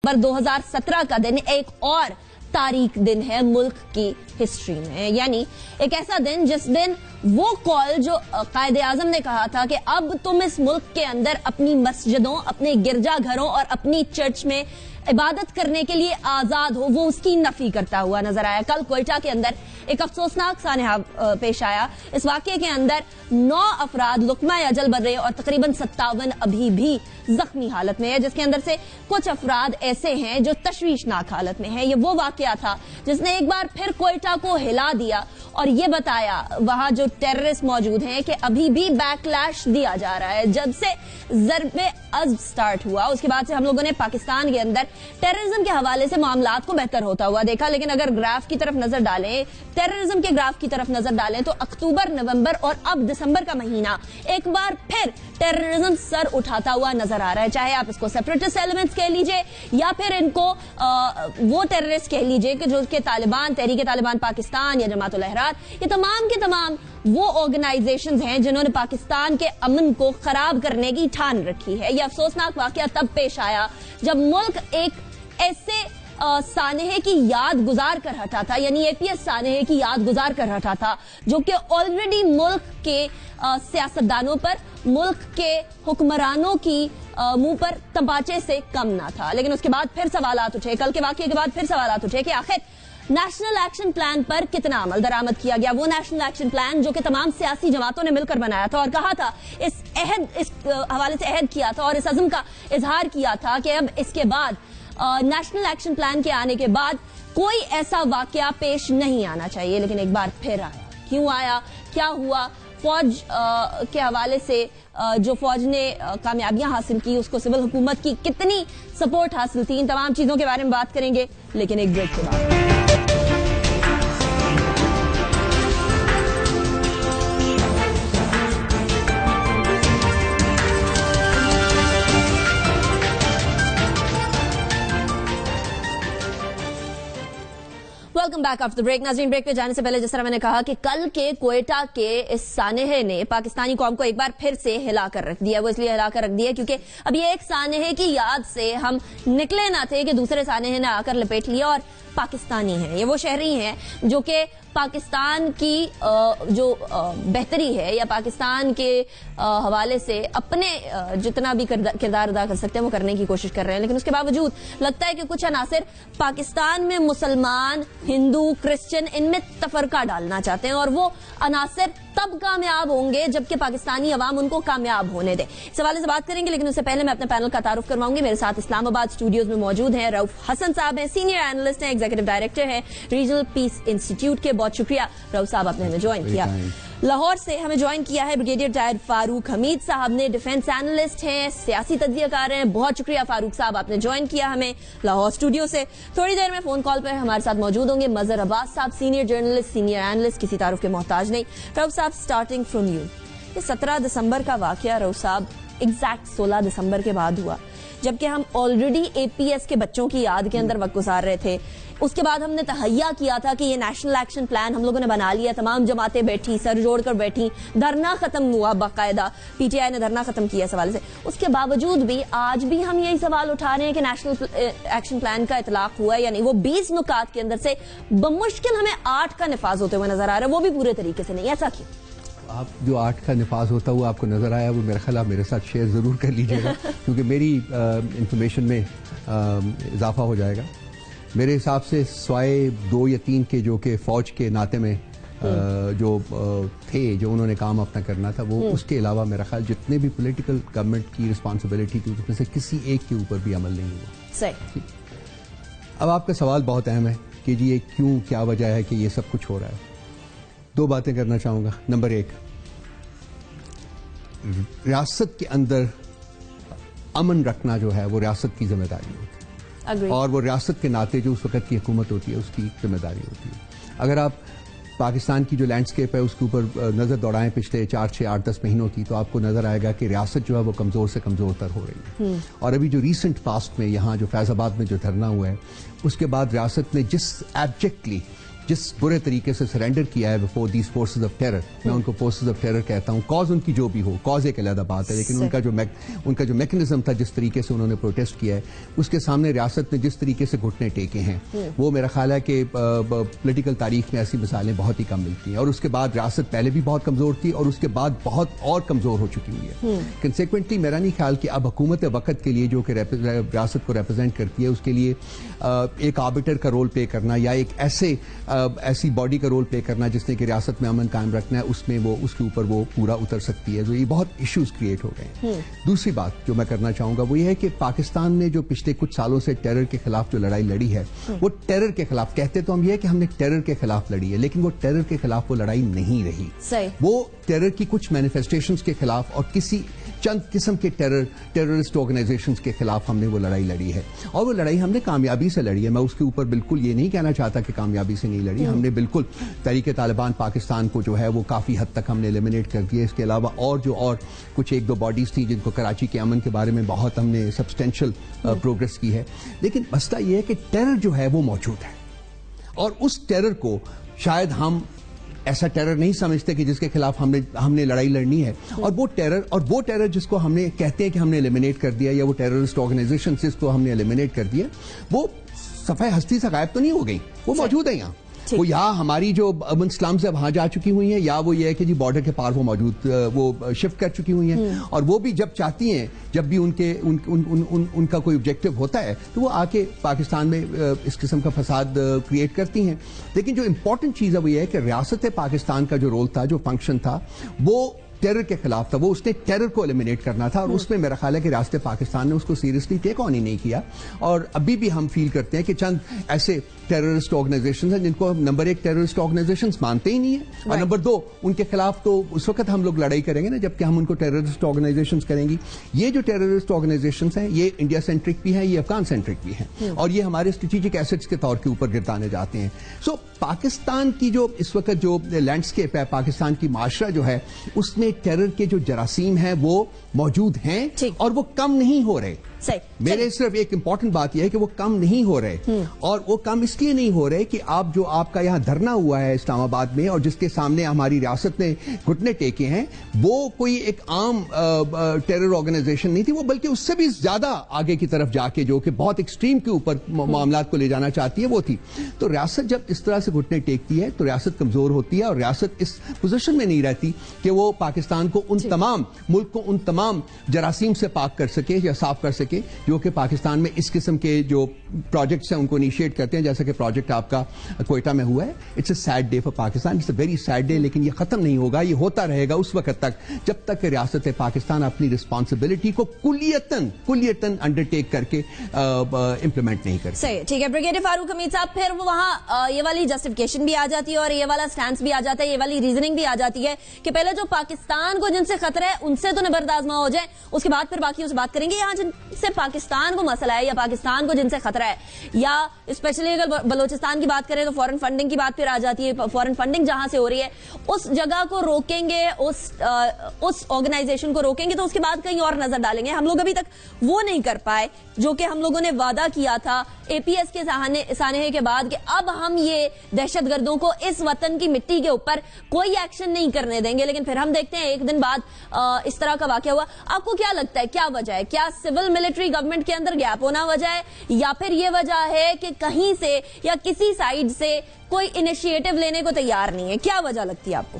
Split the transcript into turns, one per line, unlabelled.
दिसंबर 2017 का दिन एक और तारीख दिन है मुल्क की हिस्ट्री में, यानी एक ऐसा दिन जिस दिन वो कॉल जो कायदे आजम ने कहा था कि अब तुम इस मुल्क के अंदर अपनी मस्जिदों, अपने गिरजा घरों और अपनी चर्च में इबादत करने के लिए आजाद हो, वो उसकी नफी करता हुआ नजर आया। कल क्वेटा के अंदर एक अफसोसनाक सानहा पेश आया। इस वाकये के अंदर 9 अफराद लुकमा अजल बन रहे और तकरीबन 57 अभी भी जख्मी हालत में है, जिसके अंदर से कुछ अफराद ऐसे हैं जो तशवीशनाक हालत में है। ये वो वाकया था जिसने एक बार फिर क्वेटा को हिला दिया और ये बताया वहां जो टेररिस्ट मौजूद हैं कि अभी भी बैकलैश दिया जा रहा है। जब से ज़रबे अज़्ब स्टार्ट हुआ उसके बाद से हम लोगों ने पाकिस्तान के अंदर टेररिज्म के हवाले से मामलात को बेहतर होता हुआ देखा, लेकिन अगर ग्राफ की तरफ नजर डालें, टेररिज्म के ग्राफ की तरफ नजर डालें तो अक्टूबर, नवंबर और अब दिसंबर का महीना एक बार फिर टेररिज्म सर उठाता हुआ नजर आ रहा है। चाहे आप इसको सेपरेटिस्ट एलिमेंट्स कह लीजिए या फिर इनको वो टेररिस्ट कह लीजिए कि जो कि तालिबान, तहरीक तालिबान पाकिस्तान या जमात उल अहरार, ये तमाम के तमाम वो ऑर्गेनाइजेशंस हैं जिन्होंने पाकिस्तान के अमन को खराब करने की ठान रखी है। यह अफसोसनाक वाकया तब पेश आया जब मुल्क एक ऐसे सानहे की याद गुजार कर हटा था, यानी एपीएस सानहे की याद गुजार कर हटा था, जो कि ऑलरेडी मुल्क के सियासतदानों पर, मुल्क के हुक्मरानों की मुंह पर तंबाचे से कम ना था। लेकिन उसके बाद फिर सवालात उठे, कल के वाकये के बाद फिर सवालात उठे कि आखिर नेशनल एक्शन प्लान पर कितना अमल दरामद किया गया। वो नेशनल एक्शन प्लान जो कि तमाम सियासी जमातों ने मिलकर बनाया था और कहा था, इस हवाले से अहद किया था और इस अज़्म का इजहार किया था कि अब इसके बाद नेशनल एक्शन प्लान के आने के बाद कोई ऐसा वाकया पेश नहीं आना चाहिए। लेकिन एक बार फिर आया। क्यों आया, क्या हुआ? फौज के हवाले से जो फौज ने कामयाबियां हासिल की, उसको सिविल हुकूमत की कितनी सपोर्ट हासिल थी, इन तमाम चीजों के बारे में बात करेंगे, लेकिन एक ब्रेक के बाद। Welcome back after break. नाज़रीन, ब्रेक पे जाने से पहले जिस तरह मैंने कहा कि कल के क्वेटा के इस सानहे ने पाकिस्तानी कौम को एक बार फिर से हिलाकर रख दिया। वो इसलिए हिलाकर रख दिया क्योंकि अब ये एक सानहे की याद से हम निकले ना थे कि दूसरे सानहे ने आकर लपेट लिया और पाकिस्तानी हैं। ये वो शहरी हैं जो कि पाकिस्तान की जो बेहतरी है या पाकिस्तान के हवाले से अपने जितना भी किरदार अदा कर सकते हैं वो करने की कोशिश कर रहे हैं। लेकिन उसके बावजूद लगता है कि कुछ अनासिर पाकिस्तान में मुसलमान, हिंदू, क्रिश्चियन, इनमें तफरका डालना चाहते हैं और वो अनासिर तब कामयाब होंगे जबकि पाकिस्तानी अवाम उनको कामयाब होने दे। इस हवाले से बात करेंगे, लेकिन उससे पहले मैं अपने पैनल का तारुफ करवाऊंगी। मेरे साथ इस्लामाबाद स्टूडियोज में मौजूद हैं रऊफ हसन साहब हैं, सीनियर एनालिस्ट हैं, एग्जीक्यूटिव डायरेक्टर हैं रीजनल पीस इंस्टीट्यूट के। बहुत शुक्रिया रऊफ साहब, आपने हमें ज्वाइन किया। लाहौर से हमें ज्वाइन किया है ब्रिगेडियर टायर फारूक हमीद साहब ने, डिफेंस एनालिस्ट हैं, सियासी तज्जियाकार हैं। बहुत शुक्रिया फारूक साहब, आपने ज्वाइन किया हमें लाहौर स्टूडियो से। थोड़ी देर में फोन कॉल पर हमारे साथ मौजूद होंगे मजहर अब्बास साहब, सीनियर जर्नलिस्ट, सीनियर एनालिस्ट, किसी तारुफ के मोहताज नहीं। रऊफ साहब, स्टार्टिंग फ्रॉम यू, ये 17 दिसंबर का वाकया रऊफ साहब एग्जैक्ट 16 दिसंबर के बाद हुआ, जबकि हम ऑलरेडी एपीएस के बच्चों की याद के अंदर वक्त गुजार रहे थे। उसके बाद हमने तहैया किया था कि ये नेशनल एक्शन प्लान हम लोगों ने बना लिया, तमाम जमातें बैठी, सर जोड़कर बैठी, धरना खत्म हुआ, बाकायदा पीटीआई ने धरना खत्म किया इस हवाले से। उसके बावजूद भी आज भी हम यही सवाल उठा रहे हैं कि नेशनल एक्शन प्लान का इतलाक हुआ है या नहीं। वो 20 नुकात के अंदर से बमुश्किल हमें 8 का निफाज होते हुए नजर आ रहा है, वो भी पूरे तरीके से नहीं। ऐसा क्यों?
आप जो 8 का निफाज होता हुआ आपको नजर आया वो मेरा ख्याल आप मेरे साथ शेयर जरूर कर लीजिएगा क्योंकि मेरी इंफॉर्मेशन में इजाफा हो जाएगा। मेरे हिसाब से स्वाए 2 या 3 के जो कि फौज के नाते में जो थे, जो उन्होंने काम अपना करना था, वो उसके अलावा मेरा ख्याल जितने भी पॉलिटिकल गवर्नमेंट की रिस्पांसिबिलिटी थी उसमें से किसी एक के ऊपर भी अमल नहीं हुआ।
सही।
अब आपका सवाल बहुत अहम है कि जी ये क्यों, क्या वजह है कि ये सब कुछ हो रहा है। 2 बातें करना चाहूंगा। नंबर 1, रियासत के अंदर अमन रखना जो है वो रियासत की जिम्मेदारी होती है और वो रियासत के नाते जो उस वक्त की हुकूमत होती है उसकी जिम्मेदारी होती है। अगर आप पाकिस्तान की जो लैंडस्केप है उसके ऊपर नजर दौड़ाएं पिछले 4, 6, 8, 10 महीनों की, तो आपको नजर आएगा कि रियासत जो है वो कमजोर से कमजोर तर हो रही है। और अभी जो रीसेंट पास्ट में यहाँ जो फैजाबाद में जो धरना हुआ है उसके बाद रियासत ने जिस एब्जेक्टली जिस बुरे तरीके से सरेंडर किया है before these forces of terror, मैं उनको फोर्सेस ऑफ टेरर कहता हूँ, कॉज उनकी जो भी हो, कॉज एक अलग बात है, लेकिन उनका जो मैकेनिज्म था, जिस तरीके से उन्होंने प्रोटेस्ट किया है, उसके सामने रियासत ने जिस तरीके से घुटने टेके हैं, वो मेरा ख्याल है कि पॉलिटिकल तारीख में ऐसी मिसालें बहुत ही कम मिलती हैं। और उसके बाद रियासत पहले भी बहुत कमजोर थी और उसके बाद बहुत और कमजोर हो चुकी हुई है। कंसेक्वेंटली मेरा नहीं ख्याल कि अब हुकूमत वक्त के लिए जो कि रियासत को रिप्रेजेंट करती है, उसके लिए एक आर्बिटर का रोल प्ले करना या एक ऐसी बॉडी का रोल प्ले करना जिसने कि रियासत में अमन कायम रखना है, उसमें वो उसके ऊपर वो पूरा उतर सकती है। तो ये बहुत इश्यूज क्रिएट हो गए हैं। दूसरी बात जो मैं करना चाहूंगा वो ये है कि पाकिस्तान ने जो पिछले कुछ सालों से टेरर के खिलाफ जो लड़ाई लड़ी है, वो टेरर के खिलाफ, कहते तो हम ये है कि हमने टेरर के खिलाफ लड़ी है, लेकिन वो टेरर के खिलाफ वो लड़ाई नहीं रही। वो टेरर की कुछ मैनिफेस्टेशंस के खिलाफ और किसी चंद किस्म के टेररिस्ट ऑर्गेनाइजेशंस के खिलाफ हमने वो लड़ाई लड़ी है, और वो लड़ाई हमने कामयाबी से लड़ी है। मैं उसके ऊपर बिल्कुल ये नहीं कहना चाहता कि कामयाबी से नहीं लड़ी, हमने बिल्कुल तहरीक तालिबान पाकिस्तान को जो है वो काफी हद तक हमने एलिमिनेट कर दिया। इसके अलावा और कुछ एक दो बॉडीज थी जिनको कराची के अमन के बारे में बहुत हमने सब्सटेंशियल प्रोग्रेस की है। लेकिन मसला ये है कि टेरर जो है वो मौजूद है, और उस टेरर को शायद हम ऐसा टेरर नहीं समझते कि जिसके खिलाफ हमने लड़ाई लड़नी है, और वो टेरर जिसको हमने कहते हैं कि हमने एलिमिनेट कर दिया, या वो टेररिस्ट ऑर्गेनाइजेशन जिसको हमने एलिमिनेट कर दिया, वो सफाई हस्ती से गायब तो नहीं हो गई, वो मौजूद है यहाँ। वो यहाँ हमारी जो अर्बन स्लम्स है वहां जा चुकी हुई हैं, या वो ये है कि जी बॉर्डर के पार वो मौजूद वो शिफ्ट कर चुकी हुई हैं, और वो भी जब चाहती हैं, जब भी उनका कोई ऑब्जेक्टिव होता है, तो वो आके पाकिस्तान में इस किस्म का फसाद क्रिएट करती हैं। लेकिन जो इंपॉर्टेंट चीज है वो ये है कि रियासत पाकिस्तान का जो रोल था, जो फंक्शन था, वो टेरर के खिलाफ था। वो उसने टेरर को एलिमिनेट करना था, और उसमें मेरा ख्याल है कि रियासत पाकिस्तान ने उसको सीरियसली टेक ऑन ही नहीं किया। और अभी भी हम फील करते हैं कि चंद ऐसे टेररिस्ट ऑर्गेनाइजेशंस हैं जिनको नंबर एक टेररिस्ट ऑर्गेनाइजेशंस मानते ही नहीं है, और नंबर दो उनके खिलाफ तो उस वक्त हम लोग लड़ाई करेंगे ना जबकि हम उनको टेररिस्ट ऑर्गेनाइजेशंस करेंगी। ये जो टेररिस्ट ऑर्गेनाइजेशंस हैं, ये इंडिया सेंट्रिक भी हैं, ये अफगान सेंट्रिक भी हैं, और ये हमारे स्ट्रेटेजिक एसेट्स के तौर के ऊपर गिरदाने जाते हैं। सो पाकिस्तान की जो इस वक्त जो लैंडस्केप है, पाकिस्तान की माशरा जो है, उसमें टेरर के जो जरासीम हैं वो मौजूद हैं, और वो कम नहीं हो रहे। मेरे सिर्फ एक इंपॉर्टेंट बात यह है कि वो कम नहीं हो रहे, और वो कम इसलिए नहीं हो रहे कि आप जो आपका यहाँ धरना हुआ है इस्लामाबाद में, और जिसके सामने हमारी रियासत ने घुटने टेके हैं, वो कोई एक आम टेरर ऑर्गेनाइजेशन नहीं थी, वो बल्कि उससे भी ज्यादा आगे की तरफ जाके जो कि बहुत एक्सट्रीम के ऊपर मामला को ले जाना चाहती है, वो थी। तो रियासत जब इस तरह से घुटने टेकती है तो रियासत कमजोर होती है, और रियासत इस पोजीशन में नहीं रहती कि वो पाकिस्तान को मुल्क को उन तमाम जरासीम से पाक कर सके या साफ कर सके जो कि पाकिस्तान में इस किस्म के जो प्रोजेक्ट्स हैं उनको इनिशिएट करते हैं, जैसा कि प्रोजेक्ट आपका कोयटा में हुआ है। It's a sad day for Pakistan, it's a very sad day, लेकिन ये खत्म नहीं होगा, ये होता रहेगा उस वक्त तक जब तक रियासत पाकिस्तान अपनी रिस्पॉन्सिबिलिटी को कुलियतन अंडरटेक करके इंप्लीमेंट नहीं करती।
सही, ठीक है ब्रिगेडियर फारूक हमीद साहब, फिर वहां ये वाली जस्टिफिकेशन भी आ जाती है और ये वाला स्टैंस भी आ जाता है, ये वाली रीजनिंग भी आ जाती है कि पहले जो पाकिस्तान को जिनसे खतरा है उनसे तो निबर्दाजमा हो जाए, उसके बाद फिर बाकी उस बात करेंगे। यहाँ जिनसे पाकिस्तान को मसला है या पाकिस्तान को जिनसे खतरा है, या स्पेशली अगर बलोचिस्तान की बात करें तो फॉरेन फंडिंग की बात फिर आ जाती है। फॉरेन फंडिंग जहां से हो रही है उस जगह को रोकेंगे, उस ऑर्गेनाइजेशन को रोकेंगे तो उसके बाद कहीं और नजर डालेंगे। हम लोग अभी तक वो नहीं कर पाए जो कि हम लोगों ने वादा किया था एपीएस के सानहे के बाद कि अब हम ये दहशतगर्दों को इस वतन की मिट्टी के ऊपर कोई एक्शन नहीं करने देंगे। लेकिन फिर हम देखते हैं एक दिन बाद इस तरह का वाकया हुआ। आपको क्या लगता है क्या वजह है? क्या सिविल मिलिट्री गवर्नमेंट के अंदर गैप होना वजह है, या फिर ये वजह है कि कहीं से या किसी साइड से कोई इनिशिएटिव लेने को तैयार नहीं है? क्या वजह लगती है आपको?